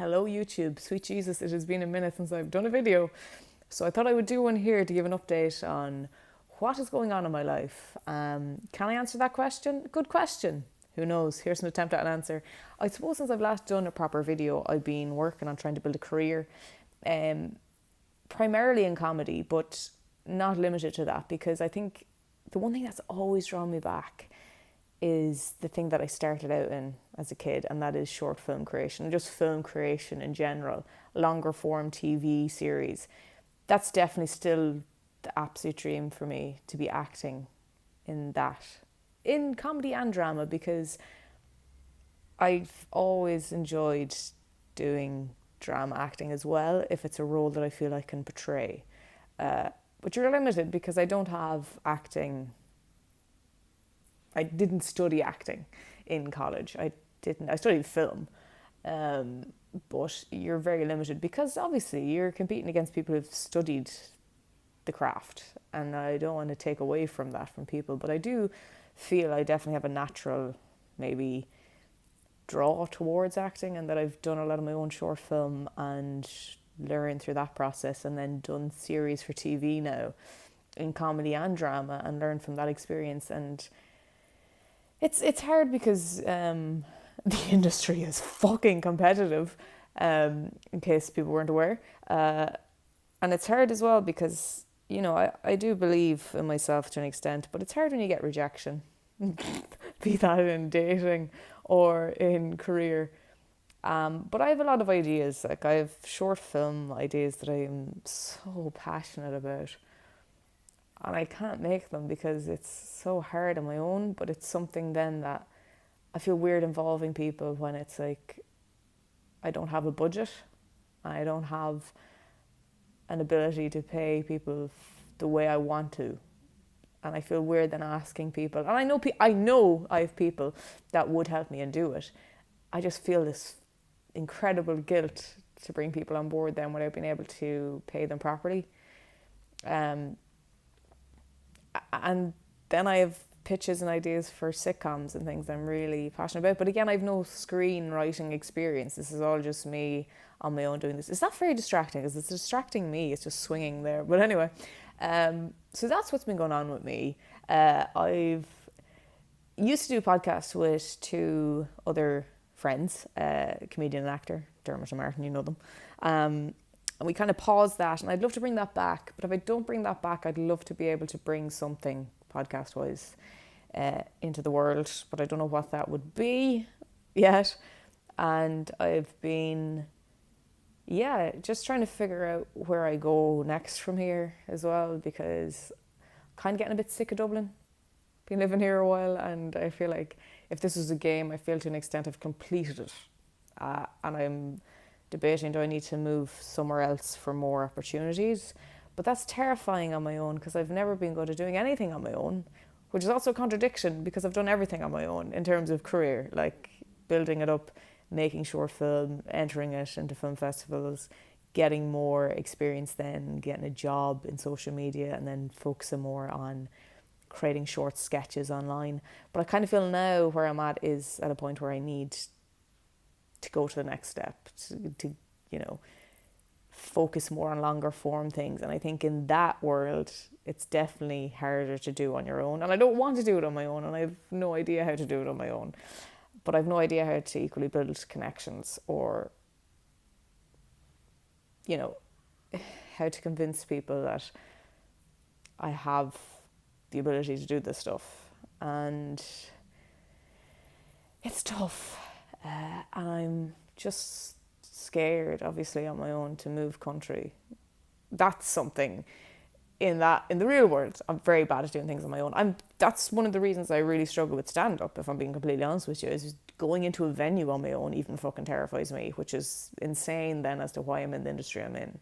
Hello YouTube, sweet Jesus, it has been a minute since I've done a video. So I thought I would do one here to give an update on what is going on in my life. Can I answer that question? Good question. Who knows? Here's an attempt at an answer. I suppose since I've last done a proper video, I've been working on trying to build a career, primarily in comedy, but not limited to that, because I think the one thing that's always drawn me back is the thing that I started out in as a kid, and that is short film creation, just film creation in general, longer form TV series. That's definitely still the absolute dream for me, to be acting in that, in comedy and drama, because I've always enjoyed doing drama acting as well, if it's a role that I feel I can portray. But you're limited because I don't have acting. I didn't study acting in college. I studied film. But you're very limited because obviously you're competing against people who've studied the craft, and I don't want to take away from that from people, but I do feel I definitely have a natural maybe draw towards acting, and that I've done a lot of my own short film and learned through that process, and then done series for TV now in comedy and drama, and learned from that experience. And it's hard because the industry is fucking competitive, in case people weren't aware. And it's hard as well because, I do believe in myself to an extent, but it's hard when you get rejection, be that in dating or in career. But I have a lot of ideas. Like, I have short film ideas that I am so passionate about, and I can't make them because it's so hard on my own. But it's something then that I feel weird involving people when it's like I don't have a budget, I don't have an ability to pay people the way I want to, and I feel weird then asking people. And I know I have people that would help me and do it. I just feel this incredible guilt to bring people on board then without being able to pay them properly. And then I have pitches and ideas for sitcoms and things I'm really passionate about. But again, I have no screenwriting experience. This is all just me on my own doing this. Is that very distracting? Because it's distracting me. It's just swinging there. But anyway, so that's what's been going on with me. I've used to do podcasts with two other friends, comedian and actor, Dermot and Martin, you know them. And we kind of paused that, and I'd love to bring that back. But if I don't bring that back, I'd love to be able to bring something podcast-wise into the world. But I don't know what that would be yet. And I've been, just trying to figure out where I go next from here as well, because I'm kind of getting a bit sick of Dublin. Been living here a while, and I feel like if this was a game, I feel to an extent I've completed it. And I'm debating, do I need to move somewhere else for more opportunities? But that's terrifying on my own, because I've never been good at doing anything on my own, which is also a contradiction because I've done everything on my own in terms of career, like building it up, making short film, entering it into film festivals, getting more experience, then getting a job in social media, and then focusing more on creating short sketches online. But I kind of feel now where I'm at is at a point where I need to go to the next step, to focus more on longer form things. And I think in that world, it's definitely harder to do on your own. And I don't want to do it on my own, and I have no idea how to do it on my own. But I've no idea how to equally build connections, or, how to convince people that I have the ability to do this stuff. And it's tough. And I'm just scared, obviously, on my own to move country. That's something in the real world. I'm very bad at doing things on my own. That's one of the reasons I really struggle with stand-up, if I'm being completely honest with you, is going into a venue on my own even fucking terrifies me, which is insane then as to why I'm in the industry I'm in.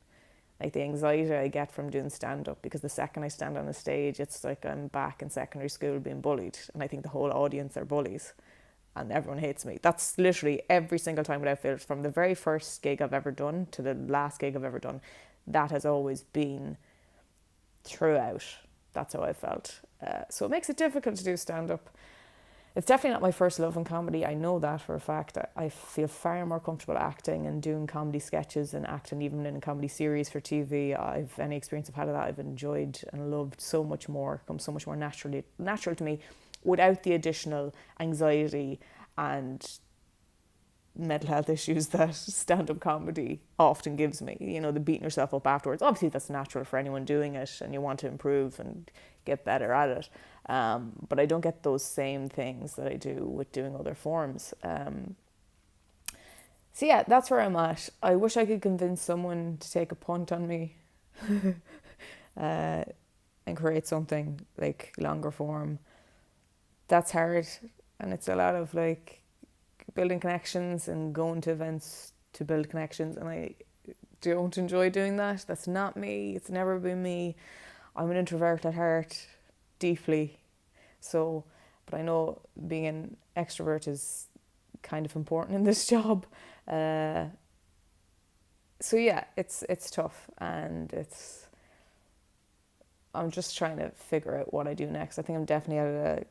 Like, the anxiety I get from doing stand-up, because the second I stand on a stage, it's like I'm back in secondary school being bullied, and I think the whole audience are bullies, and everyone hates me. That's literally every single time without fail, from the very first gig I've ever done to the last gig I've ever done. That has always been throughout. That's how I felt. So it makes it difficult to do stand-up. It's definitely not my first love in comedy. I know that for a fact. I feel far more comfortable acting and doing comedy sketches and acting even in a comedy series for TV. I've any experience I've had of that, I've enjoyed and loved so much more. Comes so much more natural to me, without the additional anxiety and mental health issues that stand-up comedy often gives me. You know, the beating yourself up afterwards. Obviously, that's natural for anyone doing it, and you want to improve and get better at it. But I don't get those same things that I do with doing other forms. So yeah, that's where I'm at. I wish I could convince someone to take a punt on me uh, and create something like longer form. That's hard, and it's a lot of like building connections and going to events to build connections, and I don't enjoy doing that. That's not me. It's never been me. I'm an introvert at heart, deeply. So, but I know being an extrovert is kind of important in this job. So yeah, it's tough, and I'm just trying to figure out what I do next. I think I'm definitely at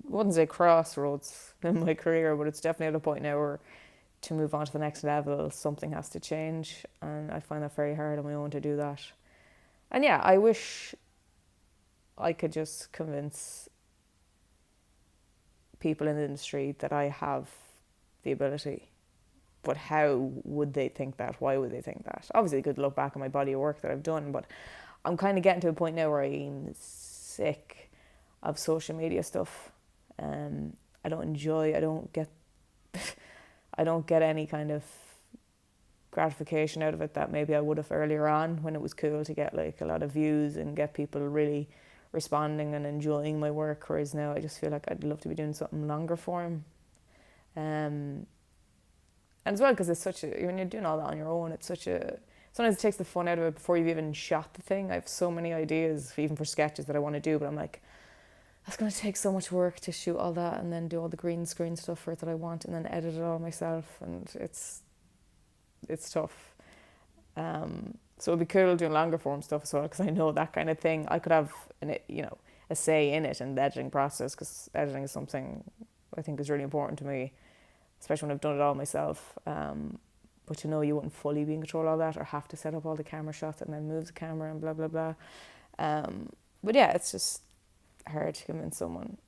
I wouldn't say crossroads in my career, but it's definitely at a point now where to move on to the next level, something has to change, and I find that very hard on my own to do that. And yeah, I wish I could just convince people in the industry that I have the ability. But how would they think that? Why would they think that? Obviously, they could look back on my body of work that I've done, but I'm kind of getting to a point now where I'm sick of social media stuff. I don't enjoy. I don't get any kind of gratification out of it that maybe I would have earlier on, when it was cool to get like a lot of views and get people really responding and enjoying my work. Whereas now I just feel like I'd love to be doing something longer form. And as well, because it's such a, when you're doing all that on your own, it's such a, sometimes it takes the fun out of it before you've even shot the thing. I have so many ideas, even for sketches, that I want to do, but I'm like, that's going to take so much work to shoot all that and then do all the green screen stuff for it that I want, and then edit it all myself, and it's tough. So it'd be cool doing longer form stuff as well, because I know that kind of thing I could have a say in it, in the editing process, because editing is something I think is really important to me, especially when I've done it all myself. But to know you wouldn't fully be in control of all that, or have to set up all the camera shots and then move the camera and blah blah blah. But yeah, it's just hard to convince someone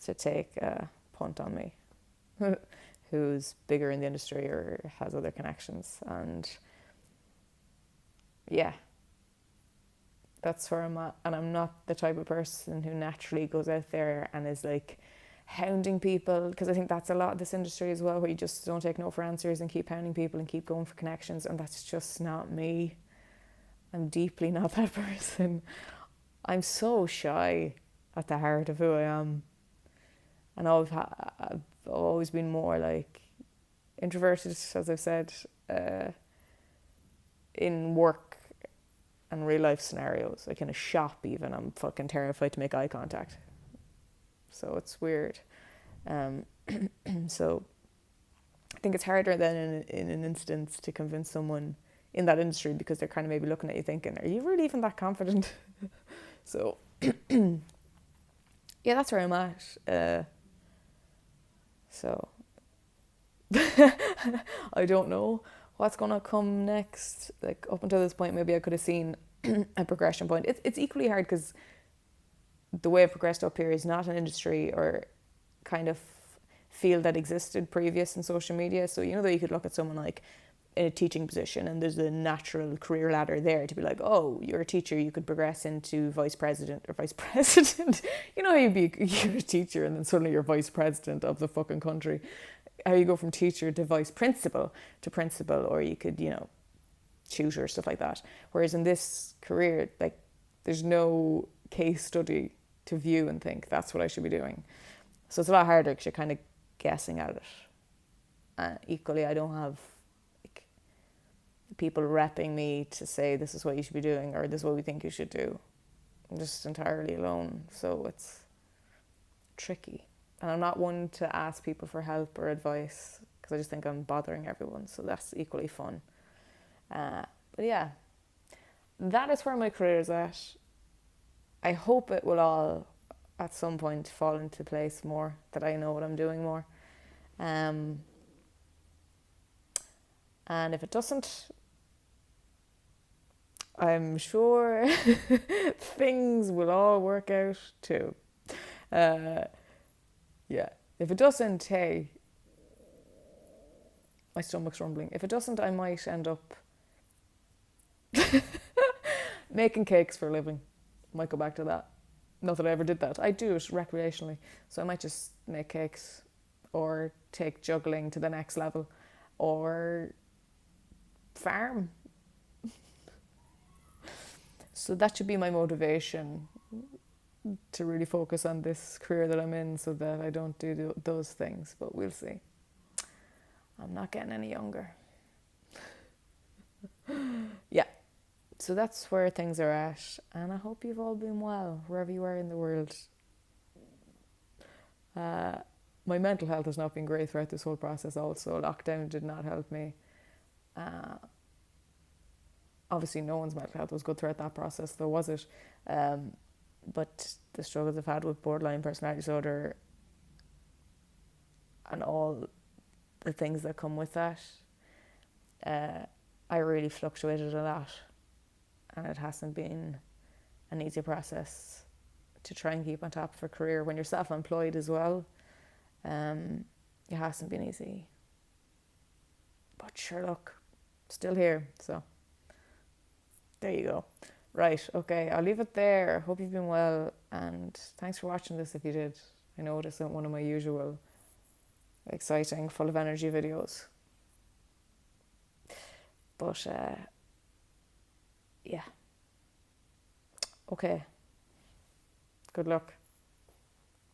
to take a punt on me who's bigger in the industry or has other connections. And yeah, that's where I'm at. And I'm not the type of person who naturally goes out there and is like hounding people, because I think that's a lot of this industry as well, where you just don't take no for answers and keep hounding people and keep going for connections, and that's just not me. I'm deeply not that person. I'm so shy at the heart of who I am, and I've always been more like introverted, as I've said, in work and real life scenarios. Like in a shop even, I'm fucking terrified to make eye contact. So it's weird. So I think it's harder than in an instance to convince someone in that industry, because they're kind of maybe looking at you thinking, are you really even that confident? So yeah, that's where I'm at. So I don't know what's gonna come next. Like up until this point, maybe I could have seen a progression point. It's equally hard, because the way I've progressed up here is not an industry or kind of field that existed previous in social media. So you know that you could look at someone like in a teaching position, and there's a natural career ladder there to be like, oh, you're a teacher, you could progress into vice president. You know how you're a teacher and then suddenly you're vice president of the fucking country. How you go from teacher to vice principal to principal, or you could, tutor, stuff like that. Whereas in this career, like, there's no case study to view and think that's what I should be doing. So it's a lot harder, because you're kind of guessing at it. Equally, I don't have like people repping me to say this is what you should be doing, or this is what we think you should do. I'm just entirely alone, so it's tricky. And I'm not one to ask people for help or advice, because I just think I'm bothering everyone, so that's equally fun. But yeah, that is where my career is at. I hope it will all at some point fall into place more, that I know what I'm doing more. And if it doesn't, I'm sure things will all work out too. Uh, yeah. If it doesn't, hey, my stomach's rumbling. If it doesn't, I might end up making cakes for a living. Might go back to that. Not that I ever did that. I do it recreationally. So I might just make cakes or take juggling to the next level or farm. So that should be my motivation to really focus on this career that I'm in so that I don't do those things. But we'll see. I'm not getting any younger. Yeah. So that's where things are at. And I hope you've all been well, wherever you are in the world. My mental health has not been great throughout this whole process also. Lockdown did not help me. Obviously, no one's mental health was good throughout that process, though, was it? But the struggles I've had with borderline personality disorder and all the things that come with that, I really fluctuated a lot. And it hasn't been an easy process to try and keep on top of a career when you're self-employed as well. It hasn't been easy. But sure, look, still here, so there you go. Right, okay, I'll leave it there. Hope you've been well, and thanks for watching this if you did. I know this isn't one of my usual exciting, full of energy videos. But, yeah. Okay. Good luck.